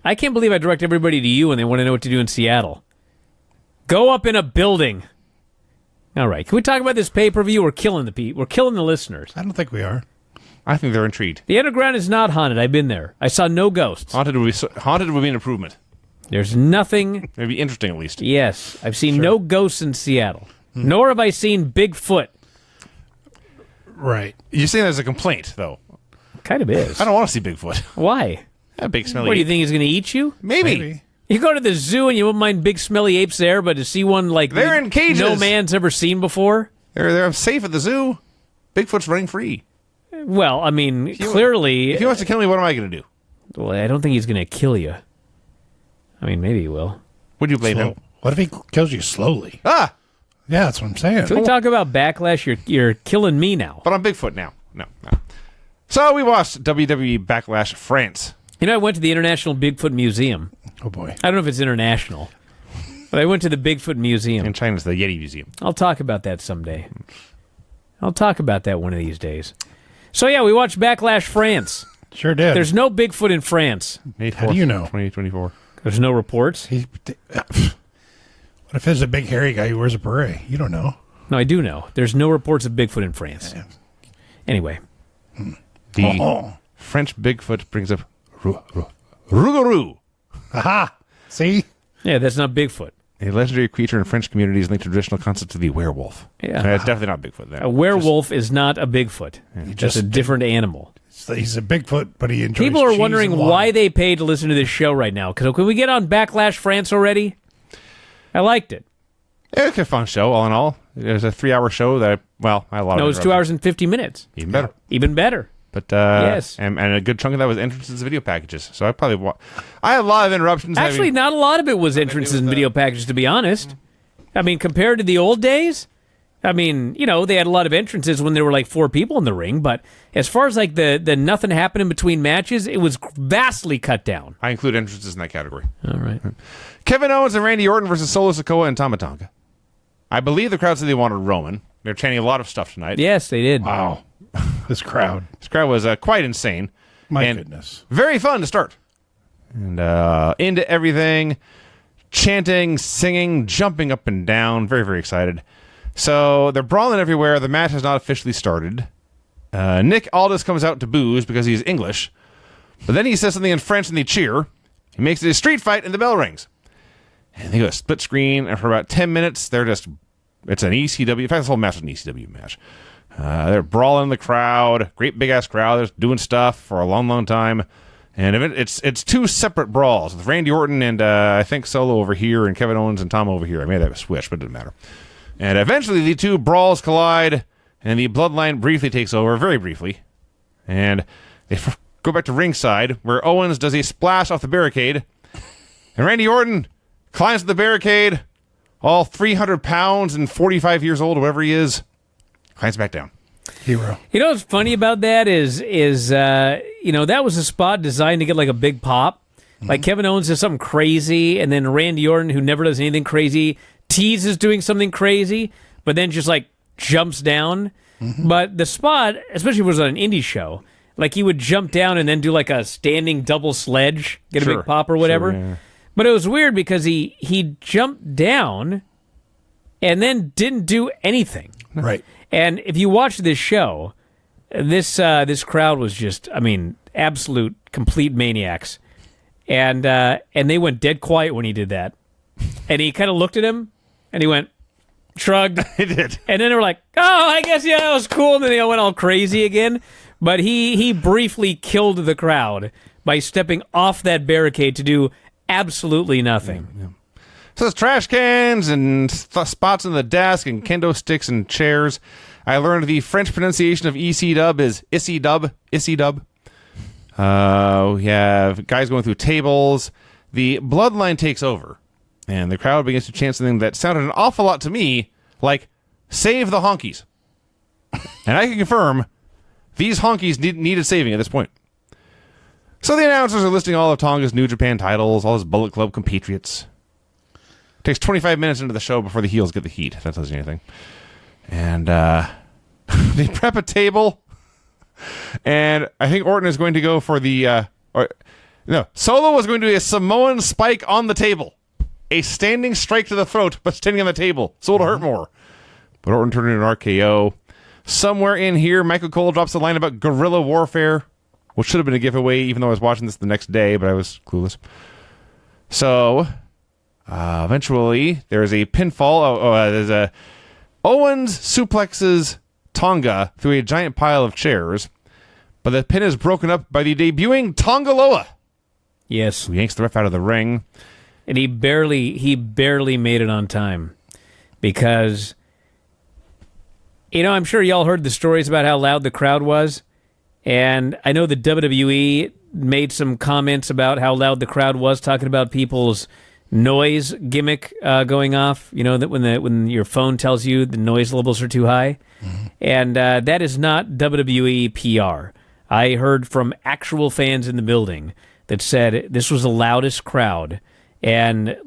I can't believe I direct everybody to you when they want to know what to do in Seattle. Go up in a building. All right. Can we talk about this pay-per-view? We're killing the listeners. I don't think we are. I think they're intrigued. The underground is not haunted. I've been there. I saw no ghosts. Haunted would be an improvement. There's nothing. It'd be interesting, at least. Yes. I've seen no ghosts in Seattle. Nor have I seen Bigfoot. Right. You're saying that as a complaint, though. Kind of is. I don't want to see Bigfoot. Why? A big smelly What, do you ape. think he's going to eat you? Maybe. You go to the zoo and you won't mind big smelly apes there, but to see one like They're in cages. no man's ever seen before? They're safe at the zoo. Bigfoot's running free. Well, I mean, clearly... If he wants to kill me, what am I going to do? Well, I don't think he's going to kill you. I mean, maybe he will. Would you blame him? What if he kills you slowly? Ah! Yeah, that's what I'm saying. Can we talk about Backlash? You're killing me now. But I'm Bigfoot now. No. So we watched WWE Backlash France. You know, I went to the International Bigfoot Museum. Oh, boy. I don't know if it's international, but I went to the Bigfoot Museum. In China's the Yeti Museum. I'll talk about that someday. I'll talk about that one of these days. So, yeah, we watched Backlash France. Sure did. There's no Bigfoot in France. May 4th, How do you know? 2024. There's no reports. What if there's a big hairy guy who wears a beret? You don't know. No, I do know. There's no reports of Bigfoot in France. Anyway. The French Bigfoot brings up Rougarou, Aha! See? Yeah, that's not Bigfoot. a legendary creature in French communities linked to the traditional concept of the werewolf. Yeah. It's definitely not Bigfoot. Then. A werewolf is not a Bigfoot. That's just a different animal. He's a Bigfoot, but he enjoys People are cheese wondering and wine. why they paid to listen to this show right now. Can we get on Backlash France already? I liked it. It was a fun show, all in all. It was a 3-hour show that, I had a lot of No, it was 2 hours and 50 minutes. Even better. Even better. But Yes. and a good chunk of that was entrances to video packages. So I had a lot of interruptions. Actually, not a lot of it was entrances and video packages, to be honest. I mean, compared to the old days, I mean, they had a lot of entrances when there were like 4 people in the ring, but as far as like the nothing happening between matches, it was vastly cut down. I include entrances in that category. All right. Kevin Owens and Randy Orton versus Solo Sikoa and Tama Tonga. I believe the crowd said they wanted Roman. They're chanting a lot of stuff tonight. Yes, they did. Wow. This crowd. This crowd was quite insane. My goodness. Very fun to start. And into everything. Chanting, singing, jumping up and down. Very, very excited. So they're brawling everywhere. The match has not officially started. Nick Aldis comes out to booze because he's English. But then he says something in French and they cheer. He makes it a street fight and the bell rings. And they go split screen. And for about 10 minutes, it's an ECW. In fact, this whole match was an ECW match. They're brawling in the crowd. Great big-ass crowd. They're doing stuff for a long, long time. And it's 2 separate brawls with Randy Orton and I think Solo over here and Kevin Owens and Tom over here. I made that switch, but it didn't matter. And eventually the 2 brawls collide and the Bloodline briefly takes over, very briefly. And they go back to ringside where Owens does a splash off the barricade. And Randy Orton climbs the barricade, all 300 pounds and 45 years old, whoever he is, climbs back down. Hero. You know what's funny about that is that was a spot designed to get like a big pop. Mm-hmm. Like Kevin Owens does something crazy, and then Randy Orton, who never does anything crazy, teases doing something crazy, but then just like jumps down. Mm-hmm. But the spot, especially if it was on an indie show, like he would jump down and then do like a standing double sledge, get a big pop or whatever. Sure, yeah. But it was weird because he jumped down and then didn't do anything. Right. And if you watch this show, this crowd was just, absolute, complete maniacs. And they went dead quiet when he did that. And he kind of looked at him, and he went, shrugged. He did. And then they were like, oh, I guess, yeah, that was cool. And then they went all crazy again. But he briefly killed the crowd by stepping off that barricade to do absolutely nothing. Yeah. So there's trash cans and spots on the desk and kendo sticks and chairs. I learned the French pronunciation of EC-dub is Issy-dub. Issy-dub. We have guys going through tables. The Bloodline takes over, and the crowd begins to chant something that sounded an awful lot to me like, save the honkies. And I can confirm, these honkies needed saving at this point. So the announcers are listing all of Tonga's New Japan titles, all his Bullet Club compatriots. It takes 25 minutes into the show before the heels get the heat, if that tells you anything. And they prep a table, and I think Orton is going to go for the... No, Solo was going to do a Samoan spike on the table. A standing strike to the throat, but standing on the table. So it'll hurt more. But Orton turned into an RKO. Somewhere in here, Michael Cole drops a line about guerrilla warfare, which should have been a giveaway, even though I was watching this the next day, but I was clueless. So, eventually, there's a pinfall. There's a Owens suplexes Tonga through a giant pile of chairs, but the pin is broken up by the debuting Tonga Loa. Yes. Who yanks the ref out of the ring. And he barely made it on time because, I'm sure y'all heard the stories about how loud the crowd was. And I know the WWE made some comments about how loud the crowd was, talking about people's noise gimmick going off. You know, that when your phone tells you the noise levels are too high. Mm-hmm. And that is not WWE PR. I heard from actual fans in the building that said this was the loudest crowd. And,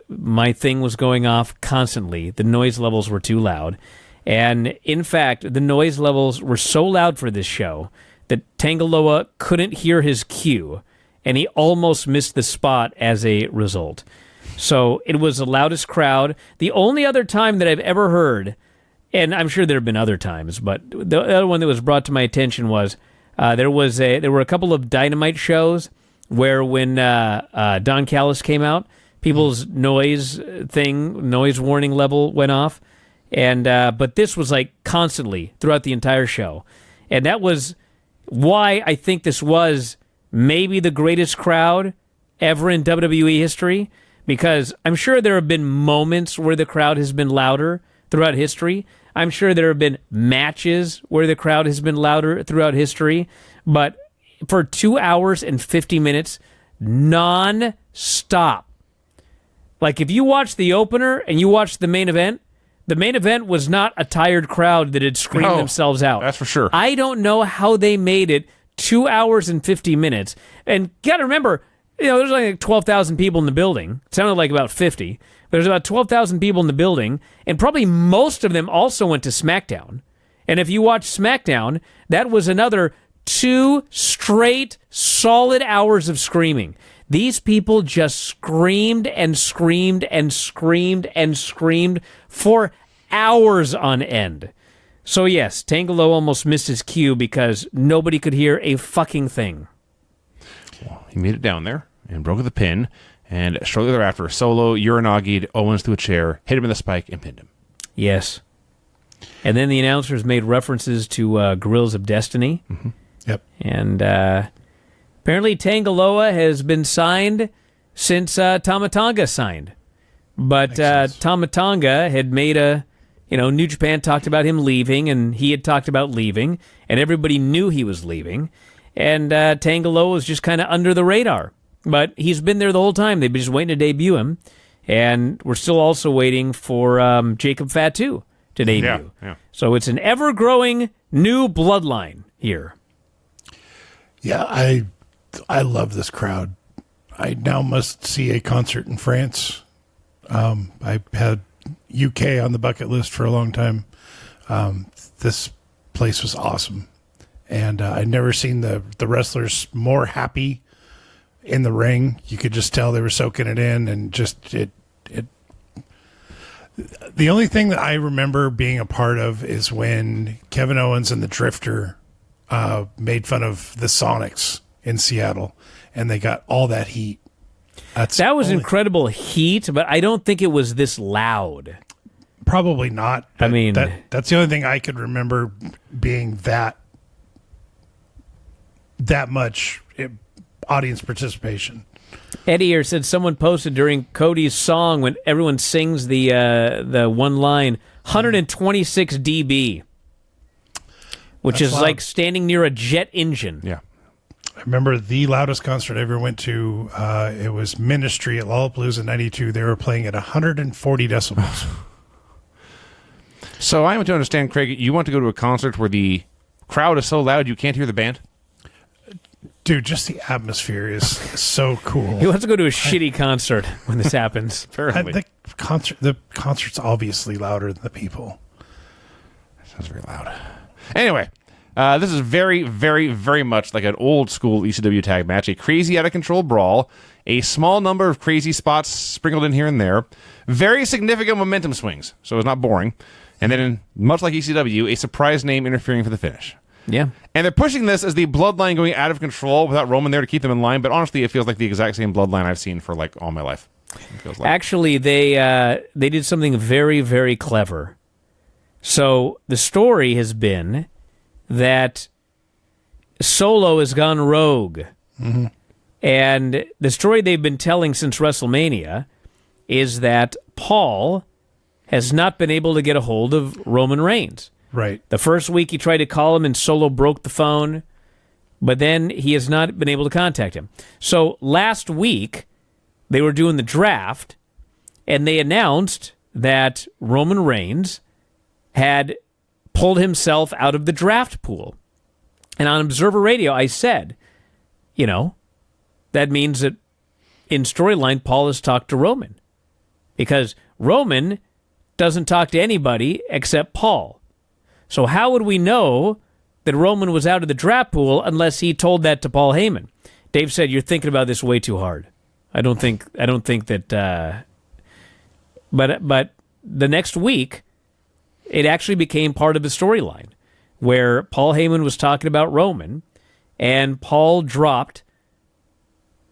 my thing was going off constantly. The noise levels were too loud. And, in fact, the noise levels were so loud for this show that Tangaloa couldn't hear his cue, and he almost missed the spot as a result. So it was the loudest crowd. The only other time that I've ever heard, and I'm sure there have been other times, but the other one that was brought to my attention was there were a couple of Dynamite shows where when Don Callis came out, people's noise warning level went off, and but this was constantly throughout the entire show, and that was why I think this was maybe the greatest crowd ever in WWE history, because I'm sure there have been moments where the crowd has been louder throughout history. I'm sure there have been matches where the crowd has been louder throughout history, but for 2 hours and 50 minutes, non-stop. If you watch the opener and you watch the main event was not a tired crowd that had screamed themselves out. That's for sure. I don't know how they made it 2 hours and 50 minutes. And got to remember, there's only 12,000 people in the building. It sounded like about 50. But there's about 12,000 people in the building, and probably most of them also went to SmackDown. And if you watch SmackDown, that was another 2 straight solid hours of screaming. These people just screamed and screamed and screamed and screamed for hours on end. So yes, Tangaloa almost missed his cue because nobody could hear a fucking thing. Well, he made it down there and broke the pin, and shortly thereafter, Solo Uranagi'd Owens to a chair, hit him in the spike, and pinned him. Yes. And then the announcers made references to Guerrillas of Destiny. Mm-hmm. Yep. And apparently Tangaloa has been signed since Tama Tonga signed. But Tama Tonga had made New Japan talked about him leaving, and he had talked about leaving, and everybody knew he was leaving. And Tangaloa was just kind of under the radar. But he's been there the whole time. They've been just waiting to debut him. And we're still also waiting for Jacob Fatu to debut. Yeah. So it's an ever-growing new bloodline here. Yeah, I love this crowd. I now must see a concert in France. I had UK on the bucket list for a long time. This place was awesome. And I'd never seen the wrestlers more happy in the ring. You could just tell they were soaking it in, and just it. The only thing that I remember being a part of is when Kevin Owens and the Drifter made fun of the Sonics in Seattle, and they got all that heat. That was incredible heat, but I don't think it was this loud. Probably not. I mean, that's the only thing I could remember being that much audience participation. Eddie here said someone posted during Cody's song when everyone sings the one line, 126 dB, which is loud. Like standing near a jet engine. Yeah. I remember the loudest concert I ever went to. It was Ministry at Lollapalooza 92. They were playing at 140 decibels. So I want to understand, Craig, you want to go to a concert where the crowd is so loud you can't hear the band? Dude, just the atmosphere is so cool. He wants to go to a shitty concert when this happens. The concert's obviously louder than the people. Sounds very loud. Anyway, This is very, very, very much like an old school ECW tag match. A crazy, out of control brawl. A small number of crazy spots sprinkled in here and there. Very significant momentum swings, so it's not boring. And then, much like ECW, a surprise name interfering for the finish. Yeah. And they're pushing this as the Bloodline going out of control without Roman there to keep them in line. But honestly, it feels like the exact same Bloodline I've seen for like all my life. It feels like. Actually, they did something very, very clever. So the story has been that Solo has gone rogue. Mm-hmm. And the story they've been telling since WrestleMania is that Paul has not been able to get a hold of Roman Reigns. Right. The first week he tried to call him and Solo broke the phone, but then he has not been able to contact him. So last week, they were doing the draft, and they announced that Roman Reigns had pulled himself out of the draft pool. And on Observer Radio, I said, that means that in storyline, Paul has talked to Roman. Because Roman doesn't talk to anybody except Paul. So how would we know that Roman was out of the draft pool unless he told that to Paul Heyman? Dave said, you're thinking about this way too hard. I don't think that... But the next week, it actually became part of the storyline where Paul Heyman was talking about Roman, and Paul dropped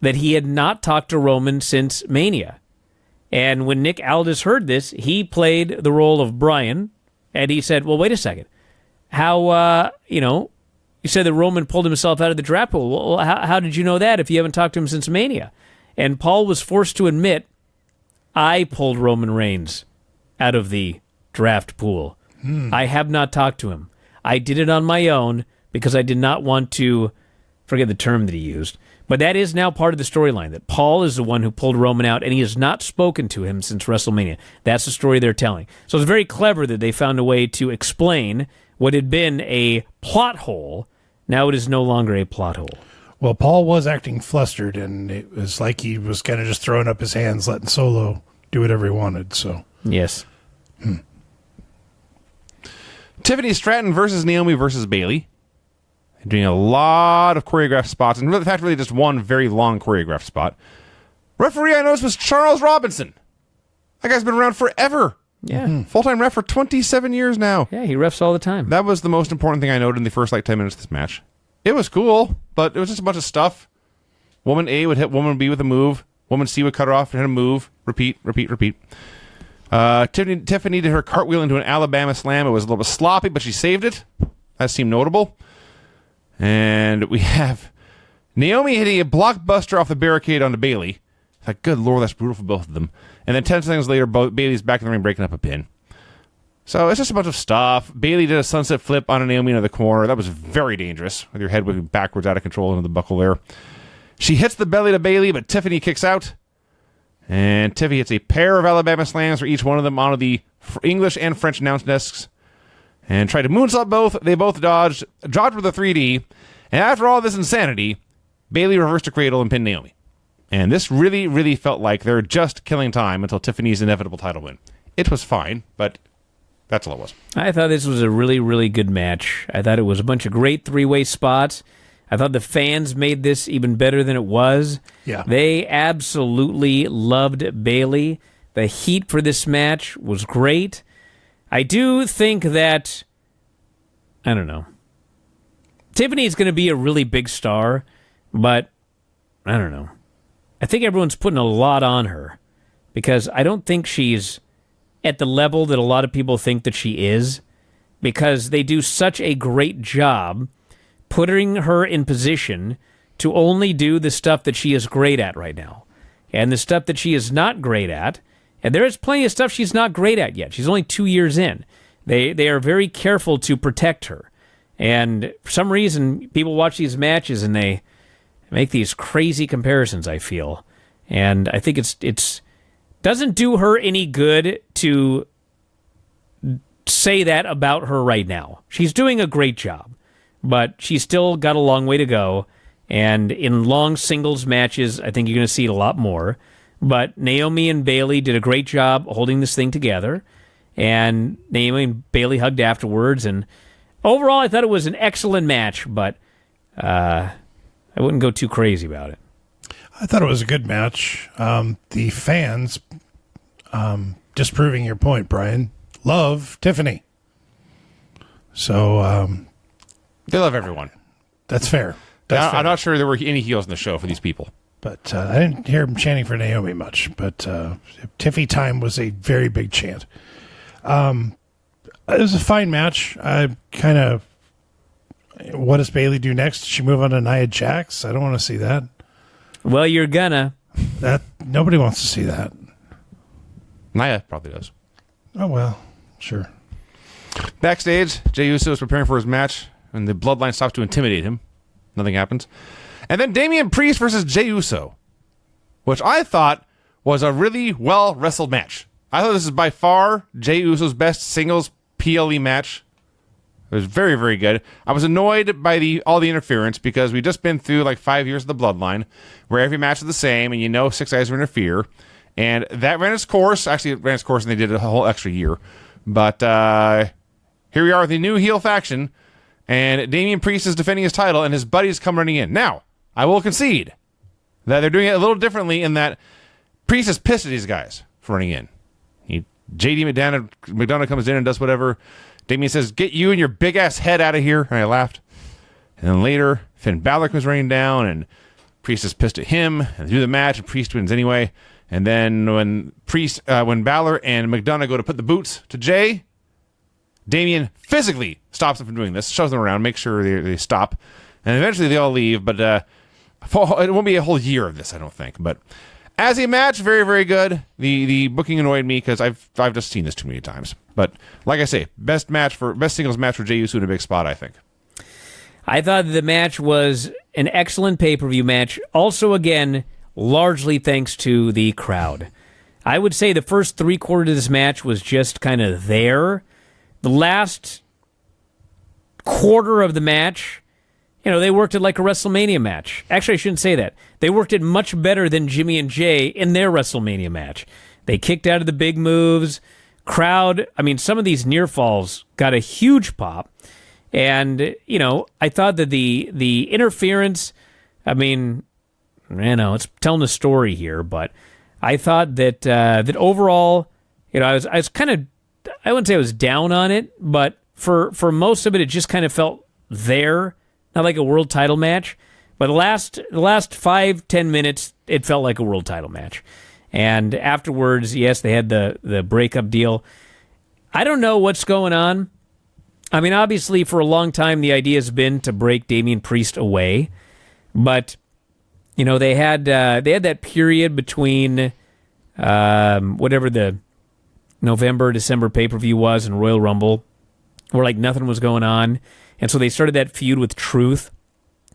that he had not talked to Roman since Mania. And when Nick Aldis heard this, he played the role of Brian, and he said, well, wait a second. How, you said that Roman pulled himself out of the draft pool. Well, how did you know that if you haven't talked to him since Mania? And Paul was forced to admit, I pulled Roman Reigns out of the draft pool. I have not talked to him. I did it on my own because I did not want to forget the term that he used. But that is now part of the storyline, that Paul is the one who pulled Roman out, and he has not spoken to him since WrestleMania. That's the story they're telling. So it's very clever that they found a way to explain what had been a plot hole. Now it is no longer a plot hole. Well, Paul was acting flustered, and it was like he was kind of just throwing up his hands, letting Solo do whatever he wanted. So yes. Tiffany Stratton versus Naomi versus Bayley. Doing a lot of choreographed spots, and in fact, really just one very long choreographed spot. Referee I noticed was Charles Robinson. That guy's been around forever. Yeah. Full-time ref for 27 years now. Yeah, he refs all the time. That was the most important thing I noted in the first 10 minutes of this match. It was cool, but it was just a bunch of stuff. Woman A would hit woman B with a move. Woman C would cut her off and hit a move. Repeat. Tiffany did her cartwheel into an Alabama slam. It was a little bit sloppy, but she saved it. That seemed notable. And we have Naomi hitting a blockbuster off the barricade onto Bayley. It's like, good Lord, that's brutal for both of them. And then 10 seconds later, Bayley's back in the ring breaking up a pin. So it's just a bunch of stuff. Bayley did a sunset flip on a Naomi into the corner. That was very dangerous, with your head whipping backwards out of control into the buckle there. She hits the belly to Bayley, but Tiffany kicks out. And Tiffany hits a pair of Alabama slams for each one of them onto the English and French announce desks. And tried to moonsault both. They both dodged with a 3D. And after all this insanity, Bayley reversed a cradle and pinned Naomi. And this really, really felt like they're just killing time until Tiffany's inevitable title win. It was fine, but that's all it was. I thought this was a really, really good match. I thought it was a bunch of great three-way spots. I thought the fans made this even better than it was. Yeah. They absolutely loved Bayley. The heat for this match was great. I do think that, I don't know, Tiffany is going to be a really big star, but I don't know. I think everyone's putting a lot on her because I don't think she's at the level that a lot of people think that she is, because they do such a great job putting her in position to only do the stuff that she is great at right now. And the stuff that she is not great at, and there is plenty of stuff she's not great at yet. She's only 2 years in. They are very careful to protect her. And for some reason, people watch these matches and they make these crazy comparisons, I feel. And I think it's doesn't do her any good to say that about her right now. She's doing a great job, but she's still got a long way to go. And in long singles matches, I think you're going to see it a lot more. But Naomi and Bayley did a great job holding this thing together. And Naomi and Bayley hugged afterwards. And overall, I thought it was an excellent match, but I wouldn't go too crazy about it. I thought it was a good match. The fans, disproving your point, Brian, love Tiffany. So They love everyone. that's fair. That's fair. I'm not sure there were any heels in the show for these people. But I didn't hear him chanting for Naomi much. But Tiffy time was a very big chant. It was a fine match. I kind of, what does Bailey do next? Does she move on to Nia Jax? I don't want to see that. Well, you're gonna. That nobody wants to see that. Nia probably does. Oh well, sure. Backstage, Jey Uso is preparing for his match, and the Bloodline stops to intimidate him. Nothing happens. And then Damian Priest versus Jey Uso, which I thought was a really well wrestled match. I thought this is by far Jey Uso's best singles PLE match. It was very, very good. I was annoyed by all the interference because we've just been through like 5 years of the Bloodline, where every match is the same, and you know 6 guys will interfere. And that ran its course. Actually, it ran its course, and they did a whole extra year. But here we are with the new heel faction, and Damian Priest is defending his title, and his buddies come running in. Now, I will concede that they're doing it a little differently in that Priest is pissed at these guys for running in. JD McDonough comes in and does whatever. Damian says, "Get you and your big-ass head out of here." And I laughed. And then later, Finn Balor comes running down, and Priest is pissed at him, and they do the match, and Priest wins anyway. And then when Balor and McDonough go to put the boots to Jay, Damian physically stops them from doing this, shoves them around, makes sure they stop. And eventually they all leave, but it won't be a whole year of this, I don't think. But as a match, very, very good. The booking annoyed me because I've just seen this too many times. But like I say, best singles match for Jey Uso in a big spot, I think. I thought the match was an excellent pay-per-view match. Also, again, largely thanks to the crowd. I would say the first 3/4 of this match was just kind of there. The last quarter of the match, they worked it like a WrestleMania match. Actually, I shouldn't say that. They worked it much better than Jimmy and Jay in their WrestleMania match. They kicked out of the big moves. Crowd, some of these near falls got a huge pop. And, I thought that the interference, it's telling a story here, but I thought that that overall, I was kind of, I wouldn't say I was down on it, but for most of it, it just kind of felt there. Not like a world title match, but the last 5-10 minutes, it felt like a world title match. And afterwards, yes, they had the breakup deal. I don't know what's going on. Obviously, for a long time, the idea has been to break Damian Priest away, but they had that period between whatever the November, December pay-per-view was and Royal Rumble, where like nothing was going on. And so they started that feud with Truth,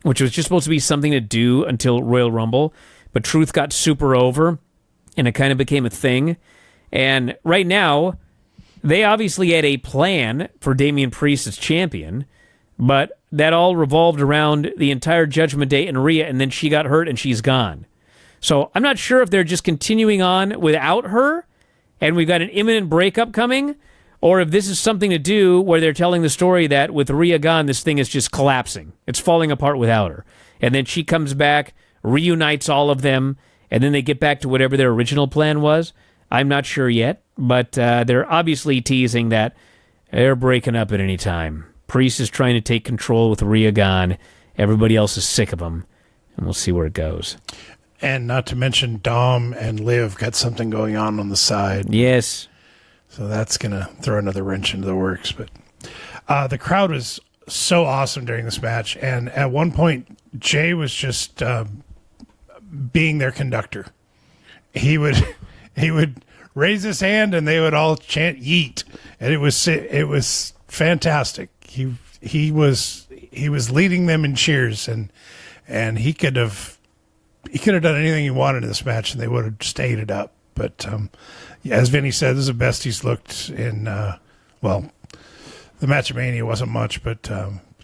which was just supposed to be something to do until Royal Rumble. But Truth got super over, and it kind of became a thing. And right now, they obviously had a plan for Damian Priest as champion, but that all revolved around the entire Judgment Day and Rhea, and then she got hurt and she's gone. So I'm not sure if they're just continuing on without her, and we've got an imminent breakup coming, or if this is something to do where they're telling the story that with Rhea gone, this thing is just collapsing. It's falling apart without her. And then she comes back, reunites all of them, and then they get back to whatever their original plan was. I'm not sure yet, but they're obviously teasing that they're breaking up at any time. Priest is trying to take control with Rhea gone. Everybody else is sick of him, and we'll see where it goes. And not to mention Dom and Liv got something going on the side. Yes. So that's going to throw another wrench into the works. But the crowd was so awesome during this match. And at one point, Jay was just being their conductor. He would raise his hand and they would all chant "Yeet," and it was fantastic. He was leading them in cheers, and he could have done anything he wanted in this match, and they would have stayed it up. But as Vinny said, this is the best he's looked in. The match at Mania wasn't much, but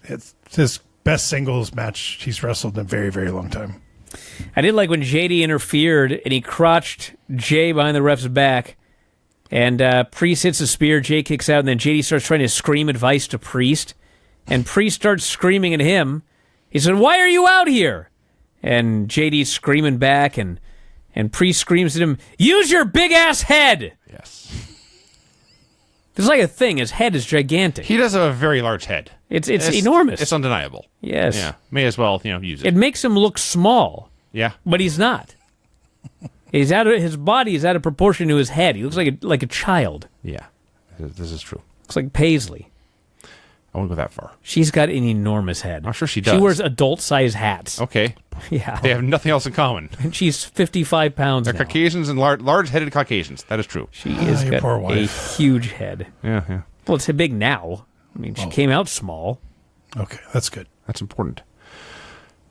it's his best singles match he's wrestled in a very, very long time. I did like when JD interfered and he crotched Jay behind the ref's back, and Priest hits a spear, Jay kicks out, and then JD starts trying to scream advice to Priest, And Priest starts screaming at him. He said, "Why are you out here?" And JD's screaming back, and Priest screams at him, "Use your big-ass head!" Yes. It's like a thing. His head is gigantic. He does have a very large head. It's enormous. It's undeniable. Yes. Yeah. May as well, use it. It makes him look small, Yeah. but he's not. His body is out of proportion to his head. He looks like a child. Yeah. This is true. Looks like Paisley. I won't go that far. She's got an enormous head. I'm sure she does. She wears adult-size hats. Okay. Yeah. They have nothing else in common. And she's 55 pounds They're now. Caucasians and large-headed Caucasians. That is true. She is your got poor a wife. huge head. Yeah. Well, it's big now. I mean, she came out small. Okay, that's good. That's important.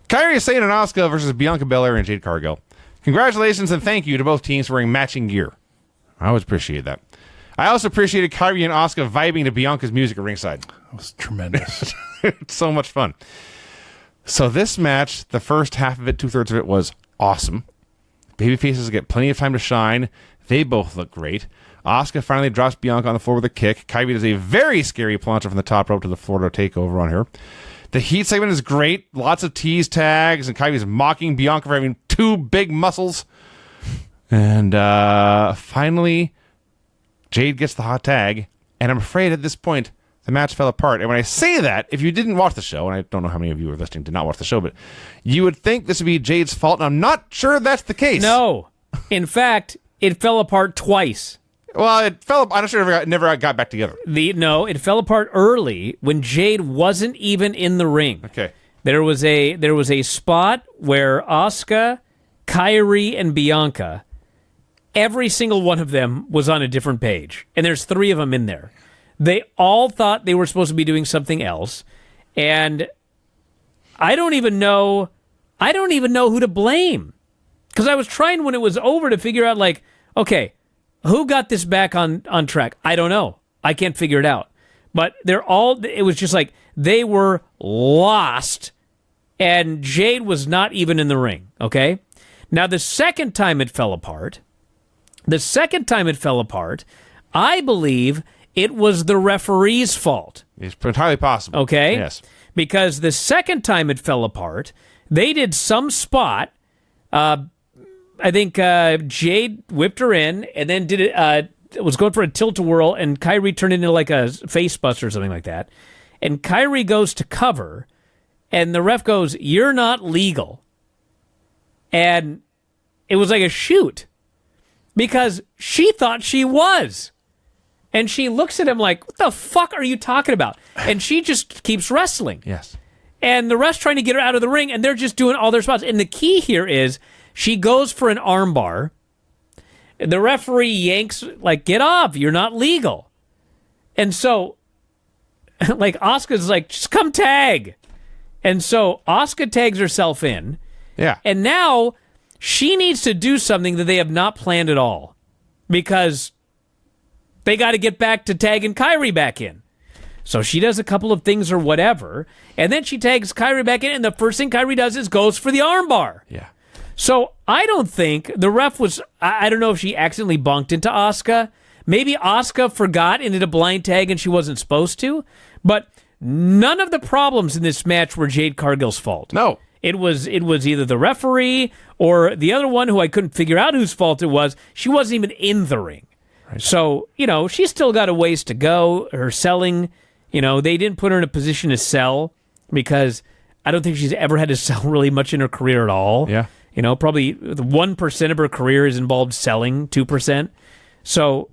Kairi Sane and Asuka versus Bianca Belair and Jade Cargill. Congratulations and thank you to both teams for wearing matching gear. I always appreciate that. I also appreciated Kairi and Asuka vibing to Bianca's music at ringside. That was tremendous. It's so much fun. So this match, the first half of it, 2/3 of it, was awesome. Babyfaces get plenty of time to shine. They both look great. Asuka finally drops Bianca on the floor with a kick. Kairi does a very scary plancha from the top rope to the Florida takeover on her. The heat segment is great. Lots of tease tags, and Kairi's mocking Bianca for having two big muscles. And finally, Jade gets the hot tag. And I'm afraid at this point, the match fell apart. And when I say that, if you didn't watch the show, and I don't know how many of you are listening did not watch the show, but you would think this would be Jade's fault, and I'm not sure that's the case. No. In fact, it fell apart twice. Well, it fell. I'm not sure it never got back together. It fell apart early when Jade wasn't even in the ring. Okay. There was a spot where Asuka, Kairi, and Bianca, every single one of them was on a different page, and there's 3 of them in there. They all thought they were supposed to be doing something else, and I don't even know who to blame, because I was trying when it was over to figure out, like, okay, who got this back on track? I don't know. I can't figure it out. But it was just like they were lost, and Jade was not even in the ring, okay? Now, the second time it fell apart, I believe it was the referee's fault. It's entirely possible. Okay? Yes. Because the second time it fell apart, they did some spot. I think Jade whipped her in and then did it. Was going for a tilt-a-whirl, and Kairi turned into like a face buster or something like that. And Kairi goes to cover, and the ref goes, "You're not legal." And it was like a shoot because she thought she was. And she looks at him like, "What the fuck are you talking about?" And she just keeps wrestling. Yes. And the ref's trying to get her out of the ring, and they're just doing all their spots. And the key here is she goes for an armbar. The referee yanks, like, "Get off, you're not legal." And so, like, Asuka's like, "Just come tag." And so Asuka tags herself in. Yeah. And now she needs to do something that they have not planned at all, because they got to get back to tagging Kairi back in. So she does a couple of things or whatever, and then she tags Kairi back in, and the first thing Kairi does is goes for the armbar. Yeah. So I don't think the ref was, I don't know if she accidentally bunked into Asuka. Maybe Asuka forgot and did a blind tag and she wasn't supposed to, but none of the problems in this match were Jade Cargill's fault. No. It was either the referee or the other one who I couldn't figure out whose fault it was. She wasn't even in the ring. Right. So, she's still got a ways to go. Her selling, they didn't put her in a position to sell because I don't think she's ever had to sell really much in her career at all. Yeah. Probably 1% of her career is involved selling, 2%. So,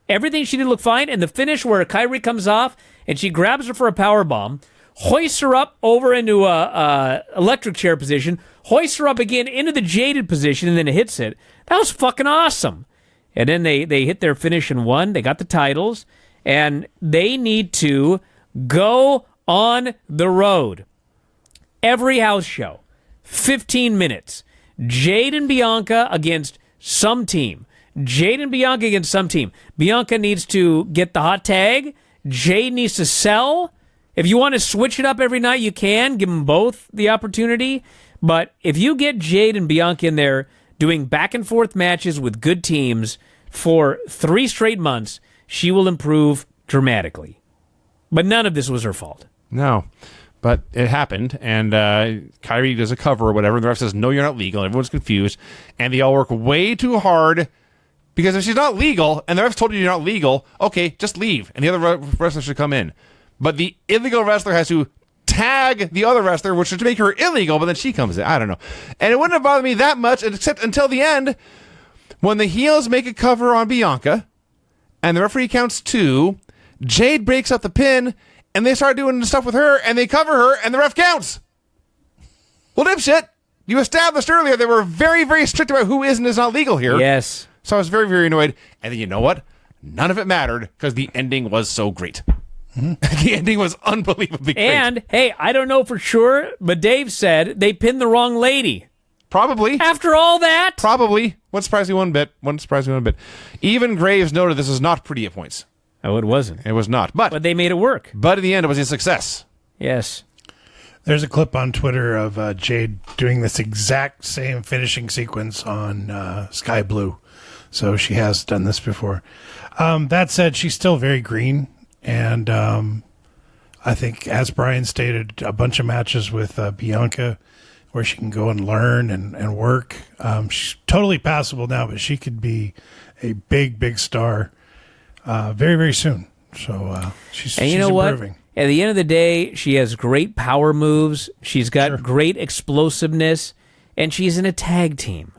everything she did looked fine. And the finish where Kairi comes off and she grabs her for a power bomb, hoists her up over into a electric chair position, hoists her up again into the jaded position, and then hits it. That was fucking awesome. And then they hit their finish and won. They got the titles. And they need to go on the road. Every house show. 15 minutes. Jade and Bianca against some team. Jade and Bianca against some team. Bianca needs to get the hot tag. Jade needs to sell. If you want to switch it up every night, you can. Give them both the opportunity. But if you get Jade and Bianca in there doing back and forth matches with good teams for 3 straight months, she will improve dramatically. But none of this was her fault. No. But it happened, and Kyrie does a cover or whatever, and the ref says, no, you're not legal. Everyone's confused, and they all work way too hard, because if she's not legal, and the ref's told you you're not legal, okay, just leave, and the other wrestler should come in. But the illegal wrestler has to tag the other wrestler, which is to make her illegal, but then she comes in. I don't know. And it wouldn't have bothered me that much, except until the end, when the heels make a cover on Bianca, and the referee counts 2, Jade breaks up the pin, and they start doing stuff with her, and they cover her, and the ref counts. Well, dipshit, you established earlier they were very, very strict about who is and is not legal here. Yes. So I was very, very annoyed. And then you know what? None of it mattered because the ending was so great. Mm-hmm. The ending was unbelievably great. And, hey, I don't know for sure, but Dave said they pinned the wrong lady. Probably. After all that? Probably. Wouldn't surprise me one bit. Even Graves noted this is not pretty at points. Oh, it wasn't. It was not. But they made it work. But in the end, it was a success. Yes. There's a clip on Twitter of Jade doing this exact same finishing sequence on Sky Blue. So she has done this before. That said, she's still very green. And I think, as Brian stated, a bunch of matches with Bianca where she can go and learn and work. She's totally passable now, but she could be a big, big star very, very soon. So she's improving. What? At the end of the day, she has great power moves. She's got great explosiveness, and she's in a tag team.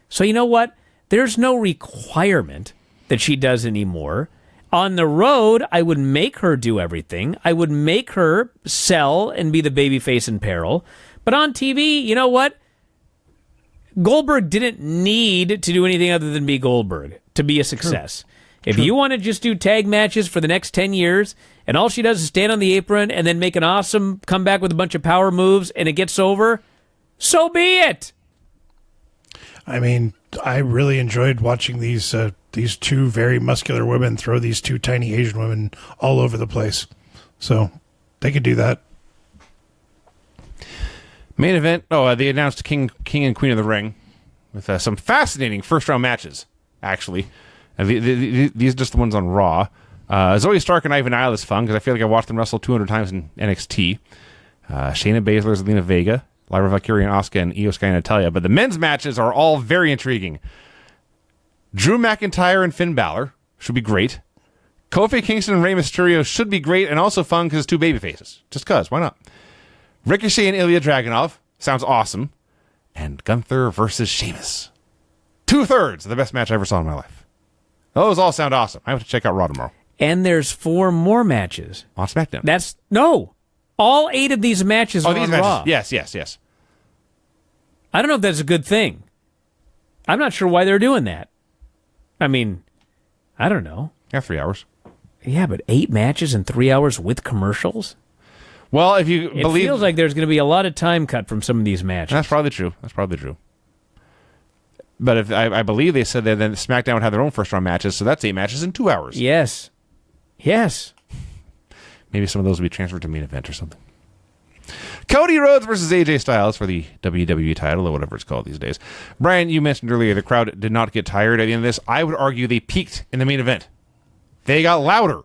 So you know what? There's no requirement that she does anymore. On the road, I would make her do everything. I would make her sell and be the babyface in peril. But on TV, you know what? Goldberg didn't need to do anything other than be Goldberg to be a success. If you want to just do tag matches for the next 10 years, and all she does is stand on the apron and then make an awesome comeback with a bunch of power moves and it gets over, so be it. I mean, I really enjoyed watching these two very muscular women throw these two tiny Asian women all over the place. So they could do that. Main event. They announced King and Queen of the Ring with some fascinating first-round matches, actually. These are just the ones on Raw. Zoe Stark and Ivan Isle is fun because I feel like I watched them wrestle 200 times in NXT. Shayna Baszler, Zelina Vega, Lyra Valkyria, Asuka, and Io Sky and Natalya. But the men's matches are all very intriguing. Drew McIntyre and Finn Balor should be great. Kofi Kingston and Rey Mysterio should be great and also fun because it's two baby faces. Just cause, why not? Ricochet and Ilya Dragunov sounds awesome. And Gunther versus Sheamus. 2/3 of the best match I ever saw in my life. Those all sound awesome. I have to check out Raw tomorrow. And there's 4 more matches. On SmackDown. All 8 of these matches are on Raw. Yes. I don't know if that's a good thing. I'm not sure why they're doing that. I mean, I don't know. Yeah, 3 hours. Yeah, but 8 matches in 3 hours with commercials? Well, if you believe... It feels like there's going to be a lot of time cut from some of these matches. That's probably true. But if I believe they said that then SmackDown would have their own first-round matches, so that's 8 matches in 2 hours. Yes. Maybe some of those will be transferred to main event or something. Cody Rhodes versus AJ Styles for the WWE title, or whatever it's called these days. Brian, you mentioned earlier the crowd did not get tired at the end of this. I would argue they peaked in the main event. They got louder.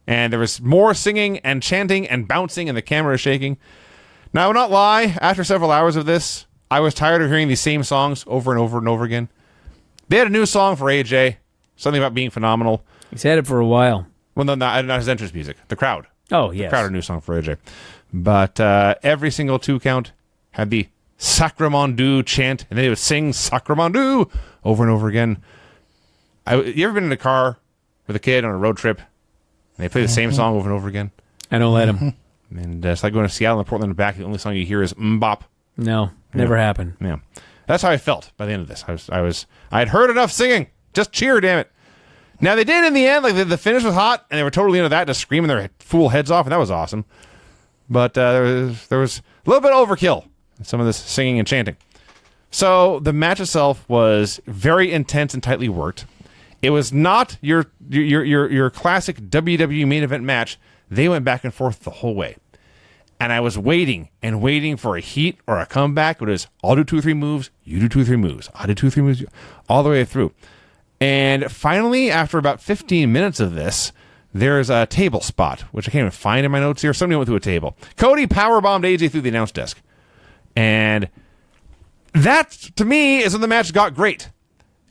And there was more singing and chanting and bouncing, and the camera is shaking. Now, I will not lie. After several hours of this, I was tired of hearing these same songs over and over and over again. They had a new song for AJ, something about being phenomenal. He's had it for a while. Well, no, not his entrance music. The crowd. Oh, yes. The crowd had a new song for AJ. But every single 2 count had the Sacramento chant, and they would sing Sacramento over and over again. You ever been in a car with a kid on a road trip, and they play the same song over and over again? I don't let him. And it's like going to Seattle and Portland and back. The only song you hear is Mbop. No, never happened. Yeah, that's how I felt by the end of this. I had heard enough singing. Just cheer, damn it. Now they did in the end. Like the finish was hot, and they were totally into that, just screaming their fool heads off, and that was awesome. But there was a little bit of overkill in some of this singing and chanting. So the match itself was very intense and tightly worked. It was not your classic WWE main event match. They went back and forth the whole way. And I was waiting for a heat or a comeback. It was, I'll do 2 or 3 moves, you do 2 or 3 moves, I'll do 2 or 3 moves, all the way through. And finally, after about 15 minutes of this, there's a table spot, which I can't even find in my notes here. Somebody went through a table. Cody powerbombed AJ through the announce desk. And that, to me, is when the match got great.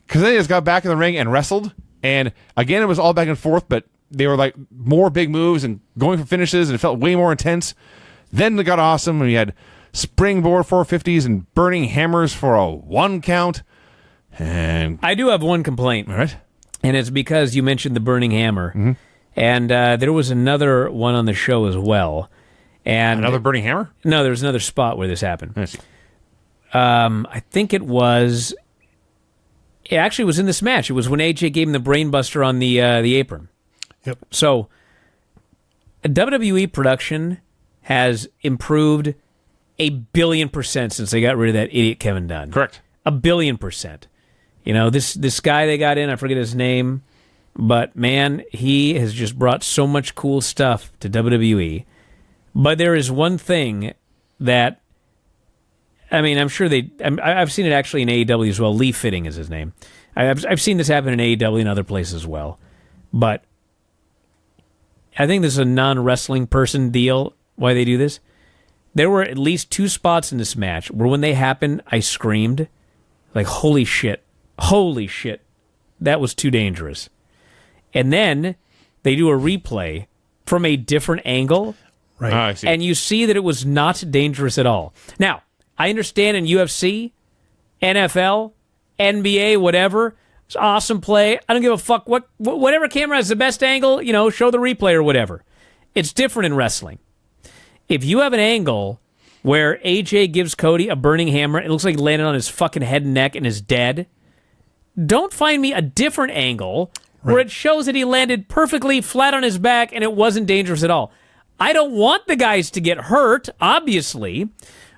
Because then he just got back in the ring and wrestled. And again, it was all back and forth, but they were like more big moves and going for finishes, and it felt way more intense. Then it got awesome. We had springboard 450s and burning hammers for a 1 count. And I do have one complaint. all right. And it's because you mentioned the burning hammer. And there was another one on the show as well. And Another burning hammer? No, there was another spot where this happened. I see. I think it actually was in this match. It was when AJ gave him the brainbuster on the apron. Yep. So, WWE production has improved 1,000,000,000% since they got rid of that idiot Kevin Dunn. Correct. 1,000,000,000%. You know, this guy they got in, I forget his name, but man, he has just brought so much cool stuff to WWE. But there is one thing that, I mean, I'm sure I've seen it actually in AEW as well. Lee Fitting is his name. I've seen this happen in AEW and other places as well. But I think this is a non-wrestling person deal, why they do this. There were at least 2 spots in this match where when they happened, I screamed, like, holy shit, that was too dangerous. And then they do a replay from a different angle, Right. I see. and you see that it was not dangerous at all. Now, I understand in UFC, NFL, NBA, whatever, it's awesome play. I don't give a fuck whatever camera has the best angle, show the replay or whatever. It's different in wrestling. If you have an angle where AJ gives Cody a burning hammer, it looks like he landed on his fucking head and neck and is dead, don't find me a different angle where it shows that he landed perfectly flat on his back and it wasn't dangerous at all. I don't want the guys to get hurt, obviously,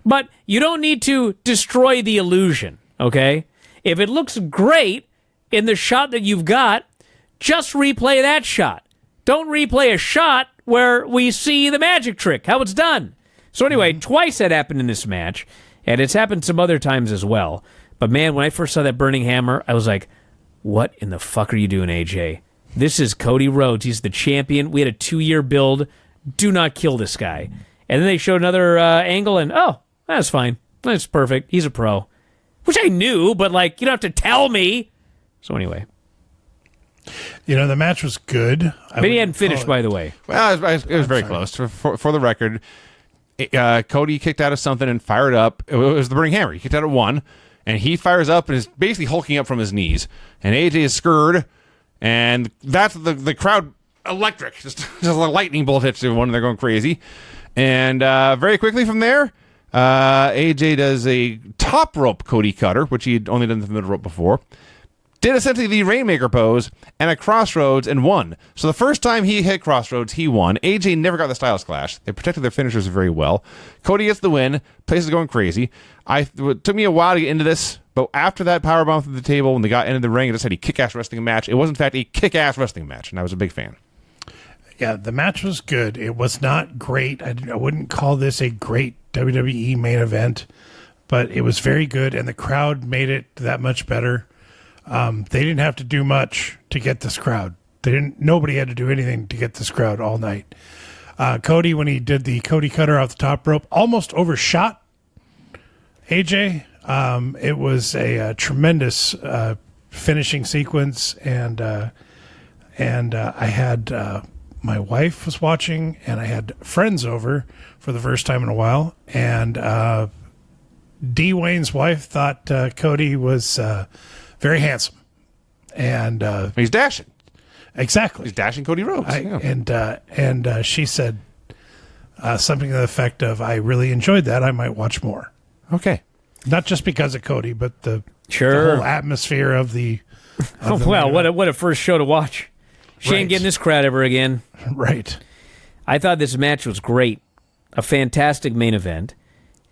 but you don't need to destroy the illusion, okay? If it looks great in the shot that you've got, just replay that shot. Don't replay a shot where we see the magic trick, how it's done. So anyway, twice that happened in this match, and it's happened some other times as well. But man, when I first saw that burning hammer, I was like, what in the fuck are you doing, AJ? This is Cody Rhodes. He's the champion. We had a 2-year build. Do not kill this guy. And then they showed another angle, and that's fine. That's perfect. He's a pro. Which I knew, but you don't have to tell me. So anyway. The match was good. But he hadn't finished, by the way. Well, it was very close. For the record, Cody kicked out of something and fired up. It was the burning hammer. He kicked out at 1, and he fires up and is basically hulking up from his knees. And AJ is scared, and that's the crowd electric. Just a lightning bolt hits everyone, and they're going crazy. And very quickly from there, AJ does a top rope Cody cutter, which he had only done the middle rope before. Did essentially the Rainmaker pose and a Crossroads and won. So the first time he hit Crossroads, he won. AJ never got the Styles Clash. They protected their finishers very well. Cody gets the win. Place is going crazy. It took me a while to get into this, but after that powerbomb through the table, when they got into the ring, it just had a kick-ass wrestling match. It was, in fact, a kick-ass wrestling match, and I was a big fan. Yeah, the match was good. It was not great. I wouldn't call this a great WWE main event, but it was very good, and the crowd made it that much better. They didn't have to do much to get this crowd. Nobody had to do anything to get this crowd all night. Cody, when he did the Cody cutter off the top rope, almost overshot AJ. It was a tremendous finishing sequence, and I had my wife was watching, and I had friends over for the first time in a while, and D. Wayne's wife thought Cody was very handsome, and He's dashing. exactly. He's dashing Cody Rhodes. And she said something to the effect of, "I really enjoyed that. I might watch more." Okay. Not just because of Cody, but the Sure. whole atmosphere of the. Well, what a first show to watch. She Right. ain't getting this crowd ever again. Right. I thought this match was great. A fantastic main event.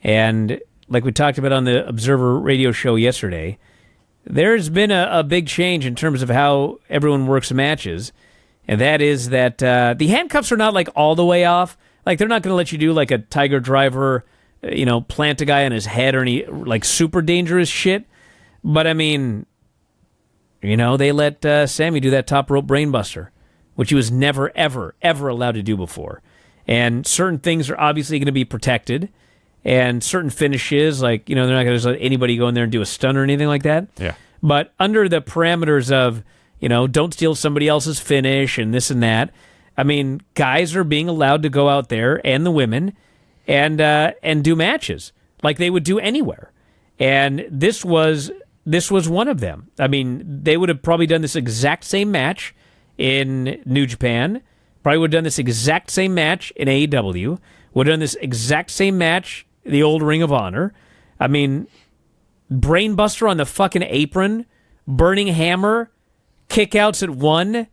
And like we talked about on the Observer radio show yesterday, there's been a big change in terms of how everyone works matches. And that is that the handcuffs are not all the way off. They're not going to let you do a Tiger Driver, plant a guy on his head or any super dangerous shit. But I mean, they let Sammy do that top rope brainbuster. which he was never, ever, ever allowed to do before. And certain things are obviously going to be protected, and certain finishes, like, they're not going to just let anybody go in there and do a stun or anything like that. Yeah. But under the parameters of, don't steal somebody else's finish and this and that, I mean, guys are being allowed to go out there, and the women, and do matches like they would do anywhere. And this was one of them. I mean, they would have probably done this exact same match in New Japan, probably would have done this exact same match in AEW, would have done this exact same match in the old Ring of Honor. I mean, Brainbuster on the fucking apron, Burning Hammer, kickouts at 1.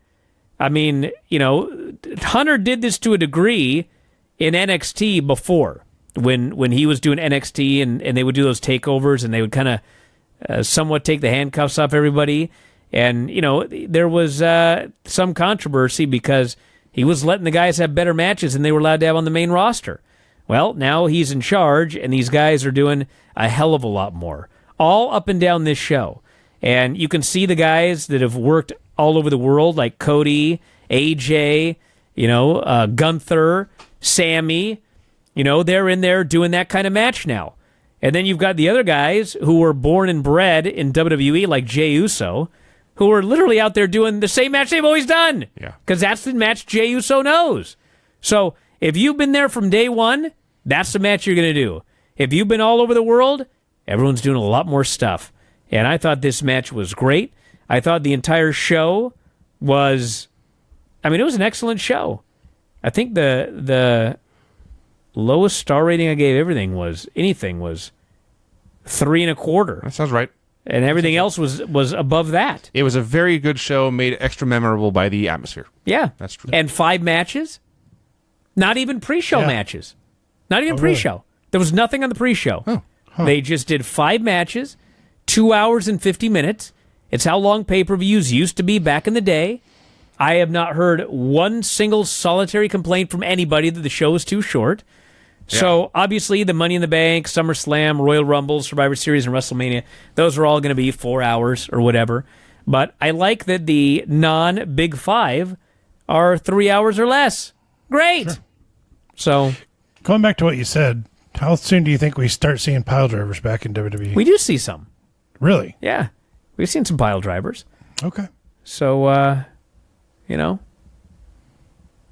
I mean, Hunter did this to a degree in NXT before, when he was doing NXT and they would do those takeovers and they would kind of somewhat take the handcuffs off everybody. And, there was some controversy because he was letting the guys have better matches than they were allowed to have on the main roster. Well, now he's in charge, and these guys are doing a hell of a lot more, all up and down this show. And you can see the guys that have worked all over the world, like Cody, AJ, Gunther, Sammy. They're in there doing that kind of match now. And then you've got the other guys who were born and bred in WWE, like Jey Uso, who are literally out there doing the same match they've always done. Yeah. Because that's the match Jey Uso knows. So if you've been there from day one, that's the match you're going to do. If you've been all over the world, everyone's doing a lot more stuff. And I thought this match was great. I thought the entire show was... I mean, it was an excellent show. I think the lowest star rating I gave anything was 3.25. That sounds right. And everything else was above that. It was a very good show, made extra memorable by the atmosphere. Yeah. That's true. And 5 matches? Not even pre-show matches. Not even pre-show. Really? There was nothing on the pre-show. Oh. Huh. They just did 5 matches, 2 hours and 50 minutes. It's how long pay-per-views used to be back in the day. I have not heard one single solitary complaint from anybody that the show was too short. Yeah. So, obviously, the Money in the Bank, SummerSlam, Royal Rumble, Survivor Series, and WrestleMania, those are all going to be 4 hours or whatever. But I like that the non-Big 5 are 3 hours or less. Great! Sure. So, going back to what you said, how soon do you think we start seeing pile drivers back in WWE? We do see some. Really? Yeah. We've seen some pile drivers. Okay. So,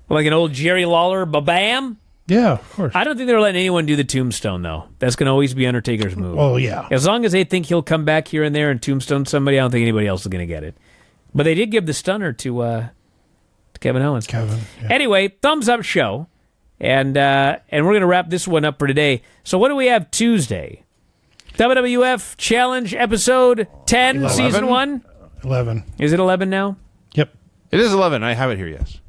like an old Jerry Lawler, ba-bam. Yeah, of course. I don't think they're letting anyone do the tombstone, though. That's going to always be Undertaker's move. Well, yeah. As long as they think he'll come back here and there and tombstone somebody, I don't think anybody else is going to get it. But they did give the stunner to Kevin Owens. Yeah. Anyway, thumbs up show. And we're going to wrap this one up for today. So what do we have Tuesday? WWF Challenge Episode 10, 11? Season 1? 11. Is it 11 now? Yep. It is 11. I have it here, yes.